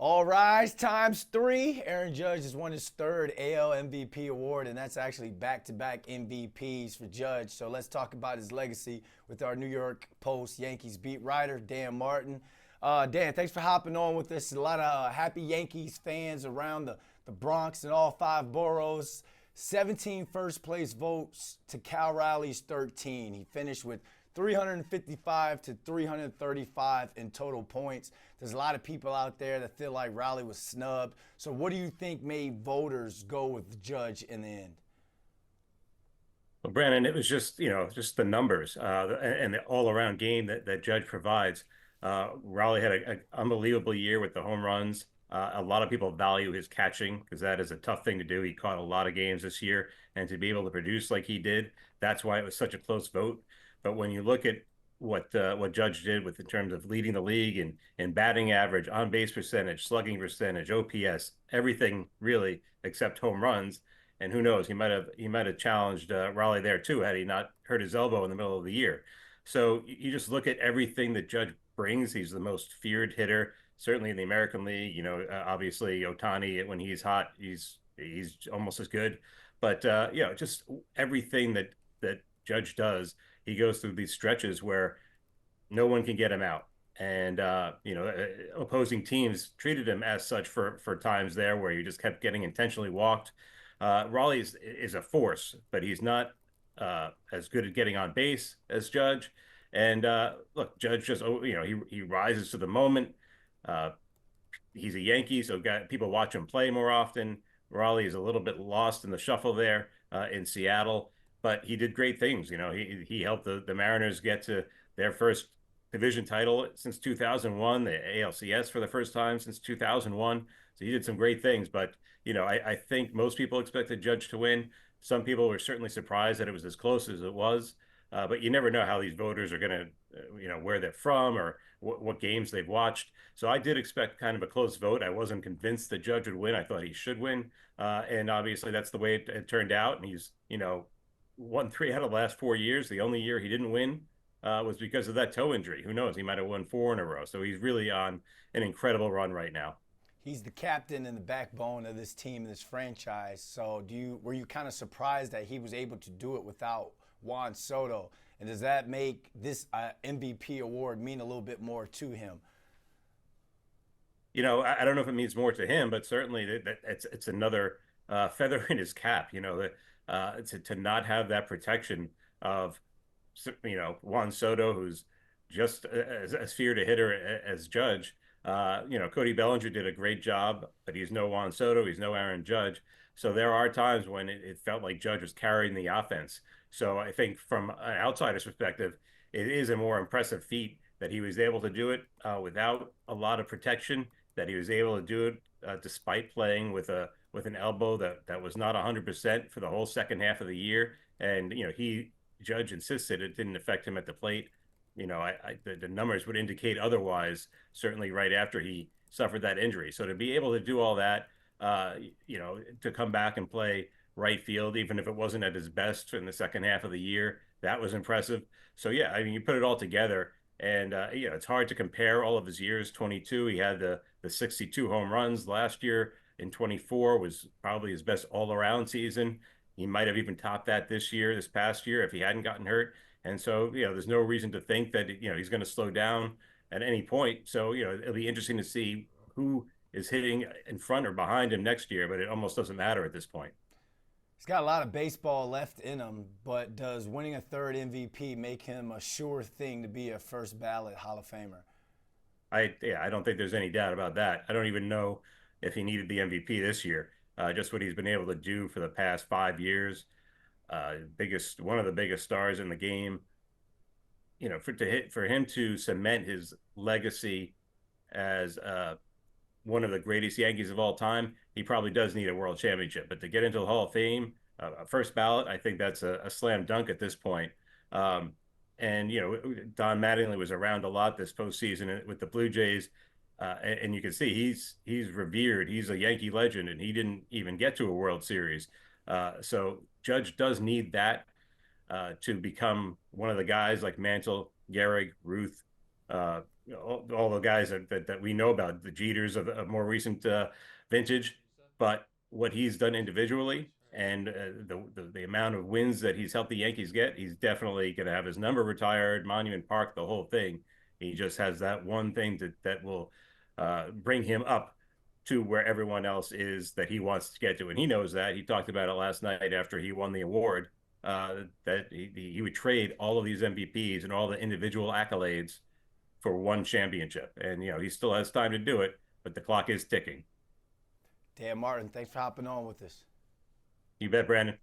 All rise, times three. Aaron Judge has won his third AL MVP award, and that's actually back-to-back MVPs for Judge. So let's talk about his legacy with our New York Post Yankees beat writer, Dan Martin. Dan, thanks for hopping on with us. A lot of happy Yankees fans around the Bronx and all five boroughs. 17 first place votes to Cal Raleigh's 13. He finished with 355 to 335 in total points. There's a lot of people out there that feel like Raleigh was snubbed. So what do you think made voters go with Judge in the end? Well, Brandon, it was just the numbers and the all-around game that Judge provides. Raleigh had an unbelievable year with the home runs. A lot of people value his catching because that is a tough thing to do. He caught a lot of games this year, and to be able to produce like he did, that's why it was such a close vote. But when you look at what Judge did with in terms of leading the league in batting average, on base percentage, slugging percentage, OPS, everything really except home runs. And who knows, he might have challenged Raleigh there too had he not hurt his elbow in the middle of the year. So you just look at everything that Judge brings. He's the most feared hitter, certainly in the American League. Obviously Ohtani when he's hot, he's almost as good. But just everything that Judge does, he goes through these stretches where no one can get him out. And opposing teams treated him as such for times there where he just kept getting intentionally walked. Raleigh is a force, but he's not as good at getting on base as Judge. And look, Judge just he rises to the moment. Uh, he's a Yankee, so people watch him play more often. Raleigh is a little bit lost in the shuffle there in Seattle, but he did great things. He helped the Mariners get to their first division title since 2001, the ALCS for the first time since 2001. So he did some great things, but I think most people expected Judge to win. Some people were certainly surprised that it was as close as it was. But you never know how these voters are going to, where they're from or what games they've watched. So I did expect kind of a close vote. I wasn't convinced that Judge would win. I thought he should win. And obviously that's the way it turned out. And he's, won three out of the last 4 years. The only year he didn't win was because of that toe injury. Who knows? He might have won four in a row. So he's really on an incredible run right now. He's the captain and the backbone of this team and this franchise. So were you kind of surprised that he was able to do it without Juan Soto? And does that make this MVP award mean a little bit more to him? I don't know if it means more to him, but certainly it's another feather in his cap. That to not have that protection of Juan Soto, who's just as feared a hitter as Judge. Cody Bellinger did a great job, but he's no Juan Soto, he's no Aaron Judge. So there are times when it felt like Judge was carrying the offense. So I think from an outsider's perspective, it is a more impressive feat that he was able to do it without a lot of protection. That he was able to do it despite playing with an elbow that was not 100% for the whole second half of the year. And he Judge insisted it didn't affect him at the plate. The numbers would indicate otherwise, certainly right after he suffered that injury. So to be able to do all that, to come back and play right field, even if it wasn't at his best in the second half of the year, that was impressive. So yeah, I mean, you put it all together, and it's hard to compare all of his years. 22, he had the 62 home runs last year. In 24 was probably his best all-around season. He might have even topped that this past year, if he hadn't gotten hurt. And so, there's no reason to think that, he's going to slow down at any point. So, it'll be interesting to see who is hitting in front or behind him next year, but it almost doesn't matter at this point. He's got a lot of baseball left in him, but does winning a third MVP make him a sure thing to be a first ballot Hall of Famer? I don't think there's any doubt about that. I don't even know if he needed the MVP this year. Just what he's been able to do for the past 5 years. One of the biggest stars in the game. For him to cement his legacy as one of the greatest Yankees of all time, he probably does need a world championship. But to get into the Hall of Fame, first ballot, I think that's a slam dunk at this point. Um, and Don Mattingly was around a lot this postseason with the Blue Jays, and you can see he's revered. He's a Yankee legend, and he didn't even get to a World Series. So Judge does need that to become one of the guys like Mantle, Gehrig, Ruth, all the guys that we know about, the Jeters of more recent vintage. But what he's done individually and the amount of wins that he's helped the Yankees get, he's definitely going to have his number retired, Monument Park, the whole thing. He just has that one thing that will bring him up to where everyone else is that he wants to get to, and he knows that. He talked about it last night after he won the award. That he would trade all of these MVPs and all the individual accolades for one championship. And, he still has time to do it, but the clock is ticking. Dan Martin, thanks for hopping on with us. You bet, Brandon.